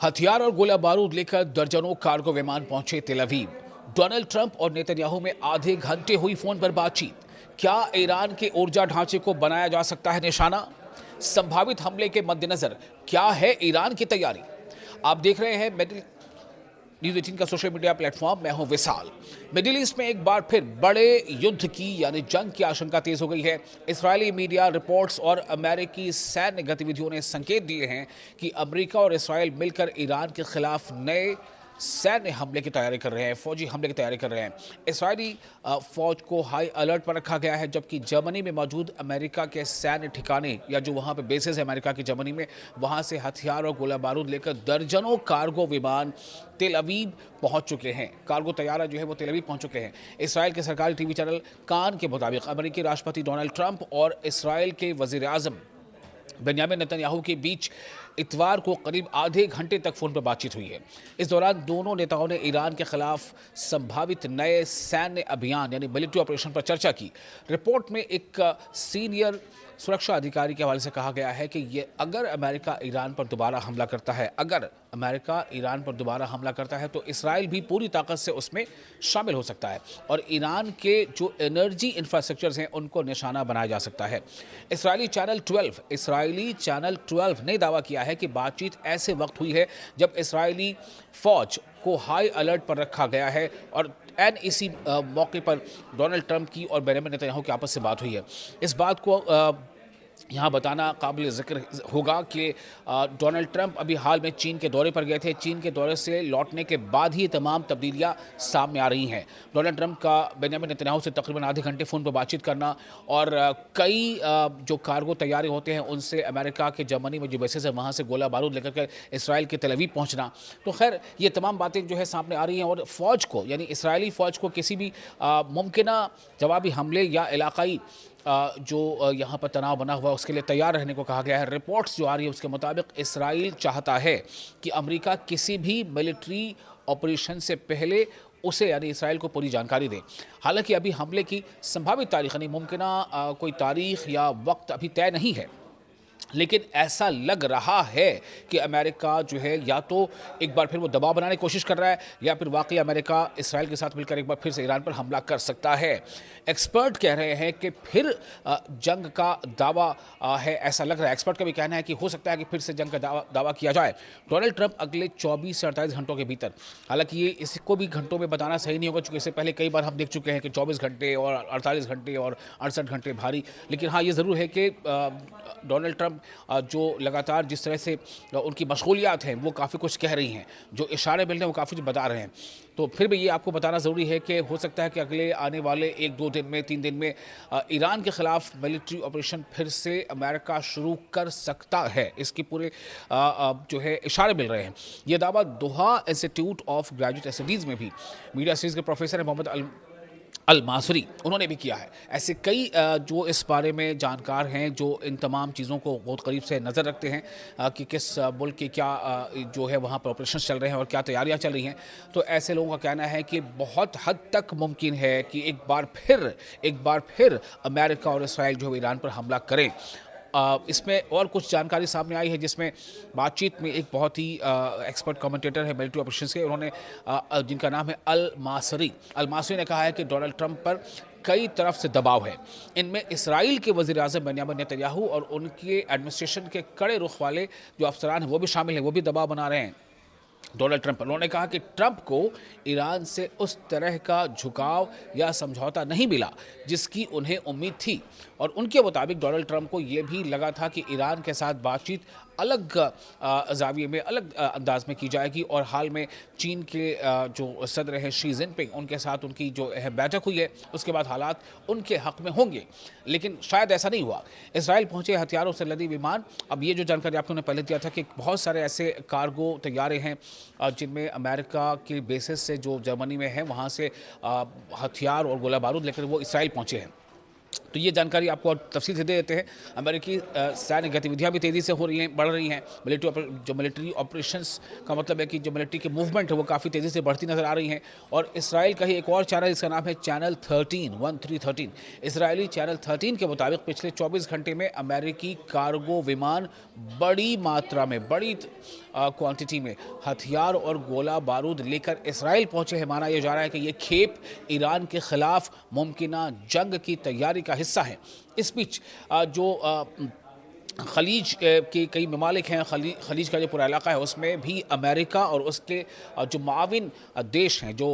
हथियार और गोला बारूद लेकर दर्जनों कार्गो विमान पहुंचे तेल अवीव। डोनाल्ड ट्रंप और नेतन्याहू में आधे घंटे हुई फोन पर बातचीत। क्या ईरान के ऊर्जा ढांचे को बनाया जा सकता है निशाना? संभावित हमले के मद्देनजर क्या है ईरान की तैयारी? आप देख रहे हैं मिडिल न्यूज़ 18 का सोशल मीडिया प्लेटफॉर्म। मैं हूं विशाल। मिडिल ईस्ट में एक बार फिर बड़े युद्ध की यानी जंग की आशंका तेज हो गई है। इस्राएली मीडिया रिपोर्ट्स और अमेरिकी सैन्य गतिविधियों ने संकेत दिए हैं कि अमेरिका और इस्राएल मिलकर ईरान के खिलाफ नए सैन्य हमले की तैयारी कर रहे हैं, फौजी हमले की तैयारी कर रहे हैं। इस्राएली फौज को हाई अलर्ट पर रखा गया है, जबकि जर्मनी में मौजूद अमेरिका के सैन्य ठिकाने या जो वहां पे बेसेस है अमेरिका की जर्मनी में, वहां से हथियार और गोला बारूद लेकर दर्जनों कार्गो विमान तेल अवीव पहुंच चुके हैं। कार्गो तैयारा जो है वो तेल अवीव पहुंच चुके हैं। इसराइल के सरकारी टीवी चैनल कान के मुताबिक अमेरिकी राष्ट्रपति डोनाल्ड ट्रंप और इसराइल के वजीर आजम बेंजामिन नेतन्याहू के बीच इतवार को करीब आधे घंटे तक फोन पर बातचीत हुई है। इस दौरान दोनों नेताओं ने ईरान के खिलाफ संभावित नए सैन्य अभियान यानी मिलिट्री ऑपरेशन पर चर्चा की। रिपोर्ट में एक सीनियर सुरक्षा अधिकारी के हवाले से कहा गया है कि ये अगर अमेरिका ईरान पर दोबारा हमला करता है तो इसराइल भी पूरी ताकत से उसमें शामिल हो सकता है और ईरान के जो एनर्जी इंफ्रास्ट्रक्चर्स हैं उनको निशाना बनाया जा सकता है। इस्राएली चैनल 12 ने दावा किया है कि बातचीत ऐसे वक्त हुई है जब इस्राएली फौज को हाई अलर्ट पर रखा गया है और इसी मौके पर डोनाल्ड ट्रंप की और बेंजामिन नेतन्याहू की आपस से बात हुई है। इस बात को यहाँ बताना काबिल ज़िक्र होगा कि डोनाल्ड ट्रंप अभी हाल में चीन के दौरे पर गए थे। चीन के दौरे से लौटने के बाद ही तमाम तब्दीलियाँ सामने आ रही हैं। डोनाल्ड ट्रंप का बेंजामिन नेतन्याहू से तकरीबन आधे घंटे फ़ोन पर बातचीत करना और कई जो कार्गो तैयारी होते हैं उनसे अमेरिका के जर्मनी में जो बेसेस है वहाँ से गोला बारूद लेकर के इसराइल के तेल अवीव पहुँचना, तो खैर ये तमाम बातें जो है सामने आ रही हैं और फ़ौज को यानी इसराइली फ़ौज को किसी भी मुमकिन जवाबी हमले या इलाकाई जो यहाँ पर तनाव बना हुआ है उसके लिए तैयार रहने को कहा गया है। रिपोर्ट्स जो आ रही है उसके मुताबिक इसराइल चाहता है कि अमेरिका किसी भी मिलिट्री ऑपरेशन से पहले उसे यानी इसराइल को पूरी जानकारी दे। हालांकि अभी हमले की संभावित तारीख यानी मुमकिन कोई तारीख या वक्त अभी तय नहीं है, लेकिन ऐसा लग रहा है कि अमेरिका जो है या तो एक बार फिर वो दबाव बनाने की कोशिश कर रहा है या फिर वाकई अमेरिका इसराइल के साथ मिलकर एक बार फिर से ईरान पर हमला कर सकता है। एक्सपर्ट कह रहे हैं कि फिर जंग का दावा है, ऐसा लग रहा है। एक्सपर्ट का भी कहना है कि हो सकता है कि फिर से जंग का दावा किया जाए। डोनाल्ड ट्रंप अगले 24 से 48 घंटों के भीतर, हालांकि ये इसको भी घंटों में बताना सही नहीं होगा क्योंकि इससे पहले कई बार हम देख चुके हैं कि 24 घंटे और 48 घंटे और 68 घंटे भारी, लेकिन हाँ ये ज़रूर है कि डोनाल्ड ट्रंप जो लगातार जिस तरह से उनकी मशगूलियात हैं वो काफ़ी कुछ कह रही हैं, जो इशारे मिल रहे हैं वो काफ़ी कुछ बता रहे हैं। तो फिर भी ये आपको बताना ज़रूरी है कि हो सकता है कि अगले आने वाले 1-2 दिन में 3 दिन में ईरान के ख़िलाफ़ मिलिट्री ऑपरेशन फिर से अमेरिका शुरू कर सकता है। इसके पूरे जो है इशारे मिल रहे हैं। ये दावा दोहा इंस्टीट्यूट ऑफ ग्रेजुएट स्टडीज़ में भी मीडिया स्टडीज़ के प्रोफेसर हैं मोहम्मद अल मासरी, उन्होंने भी किया है। ऐसे कई जो इस बारे में जानकार हैं जो इन तमाम चीज़ों को बहुत करीब से नज़र रखते हैं कि किस मुल्क की क्या जो है वहाँ पर ऑपरेशन चल रहे हैं और क्या तैयारियां चल रही हैं, तो ऐसे लोगों का कहना है कि बहुत हद तक मुमकिन है कि एक बार फिर अमेरिका और इसराइल जो ईरान पर हमला करें। इसमें और कुछ जानकारी सामने आई है जिसमें बातचीत में एक बहुत ही एक्सपर्ट कमेंटेटर है मिलिट्री ऑपरेशंस के, उन्होंने जिनका नाम है अल मासरी ने कहा है कि डोनाल्ड ट्रंप पर कई तरफ से दबाव है। इनमें इसराइल के वज़ीर आज़म बेंजामिन नेतन्याहू और उनके एडमिनिस्ट्रेशन के कड़े रुख वाले जो अफसरान हैं वो भी शामिल हैं, वो भी दबाव बना रहे हैं डोनाल्ड ट्रंप पर। उन्होंने कहा कि ट्रंप को ईरान से उस तरह का झुकाव या समझौता नहीं मिला जिसकी उन्हें उम्मीद थी और उनके मुताबिक डोनाल्ड ट्रंप को यह भी लगा था कि ईरान के साथ बातचीत अलग जाविये में, अलग अंदाज में की जाएगी और हाल में चीन के जो सदर हैं शी जिनपिंग, उनके साथ उनकी जो बैठक हुई है उसके बाद हालात उनके हक में होंगे, लेकिन शायद ऐसा नहीं हुआ। इसराइल पहुंचे हथियारों से लदे विमान। अब ये जो जानकारी आपको पहले दिया था कि बहुत सारे ऐसे कार्गो तैयारे हैं जिनमें अमेरिका के बेसिस से जो जर्मनी में है वहाँ से हथियार और गोला बारूद लेकर वो इसराइल पहुँचे हैं। तो ये जानकारी आपको और तफसील से दे देते हैं। अमेरिकी सैन्य गतिविधियां भी तेज़ी से हो रही हैं, बढ़ रही हैं। जो मिलिट्री ऑपरेशंस का मतलब है कि जो मिलिट्री की मूवमेंट है वो काफ़ी तेज़ी से बढ़ती नज़र आ रही हैं। और इसराइल का ही एक और चैनल, इसका नाम है चैनल 13 इसराइली चैनल 13 के मुताबिक पिछले 24 घंटे में अमेरिकी कार्गो विमान बड़ी मात्रा में, बड़ी क्वांटिटी में हथियार और गोला बारूद लेकर इसराइल पहुंचे हैं। माना यह जा रहा है कि ये खेप ईरान के खिलाफ मुमकिना जंग की तैयारी का हिस्सा है। इस बीच जो खलीज के कई ममालिक हैं, खलीज का जो पूरा इलाका है उसमें भी अमेरिका और उसके जो माविन देश हैं, जो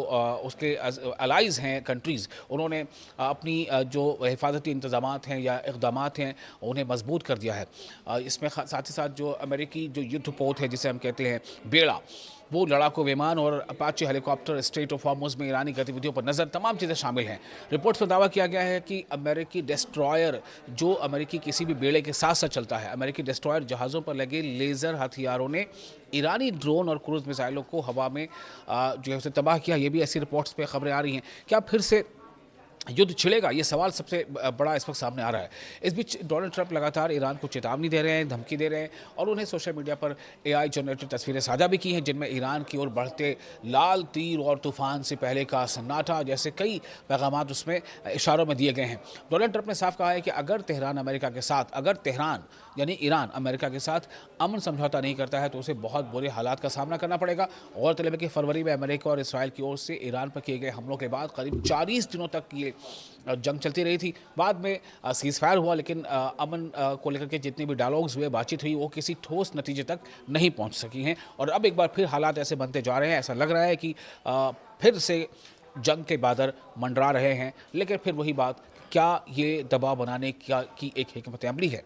उसके अलाइज़ हैं कंट्रीज़, उन्होंने अपनी जो हिफाजती इंतज़ामात हैं या इक़दामात हैं उन्हें मजबूत कर दिया है। इसमें साथ ही साथ जो अमेरिकी जो युद्धपोत है जिसे हम कहते हैं बेड़ा, वो लड़ाकू विमान और Apache helicopter straight of Hormuz में ईरानी गतिविधियों पर नज़र, तमाम चीज़ें शामिल हैं। रिपोर्ट्स में दावा किया गया है कि अमेरिकी डिस्ट्रॉयर, जो अमेरिकी किसी भी बेड़े के साथ साथ चलता है, अमेरिकी डिस्ट्रॉयर जहाज़ों पर लगे लेज़र हथियारों ने ईरानी ड्रोन और क्रूज़ मिसाइलों को हवा में जो है उसे तबाह किया। ये भी ऐसी रिपोर्ट्स पे खबरें आ रही हैं। क्या फिर से युद्ध छिड़ेगा? ये सवाल सबसे बड़ा इस वक्त सामने आ रहा है। इस बीच डोनाल्ड ट्रंप लगातार ईरान को चेतावनी दे रहे हैं, धमकी दे रहे हैं और उन्हें सोशल मीडिया पर एआई जनरेटेड तस्वीरें साझा भी की हैं जिनमें ईरान की ओर बढ़ते लाल तीर और तूफान से पहले का सन्नाटा जैसे कई पैगामात उसमें इशारों में दिए गए हैं। डोनाल्ड ट्रंप ने साफ कहा है कि अगर तेहरान यानी ईरान अमेरिका के साथ अमन समझौता नहीं करता है तो उसे बहुत बुरे हालात का सामना करना पड़ेगा। और तलब है कि फरवरी में अमेरिका और इसराइल की ओर से ईरान पर किए गए हमलों के बाद करीब 40 दिनों तक ये जंग चलती रही थी। बाद में सीज़ फायर हुआ, लेकिन अमन को लेकर के जितने भी डायलॉग्स हुए, बातचीत हुई, वो किसी ठोस नतीजे तक नहीं पहुंच सकी हैं। और अब एक बार फिर हालात ऐसे बनते जा रहे हैं, ऐसा लग रहा है कि फिर से जंग के बादल मंडरा रहे हैं। लेकिन फिर वही बात, क्या ये दबाव बनाने की एक हिकमत अमली है?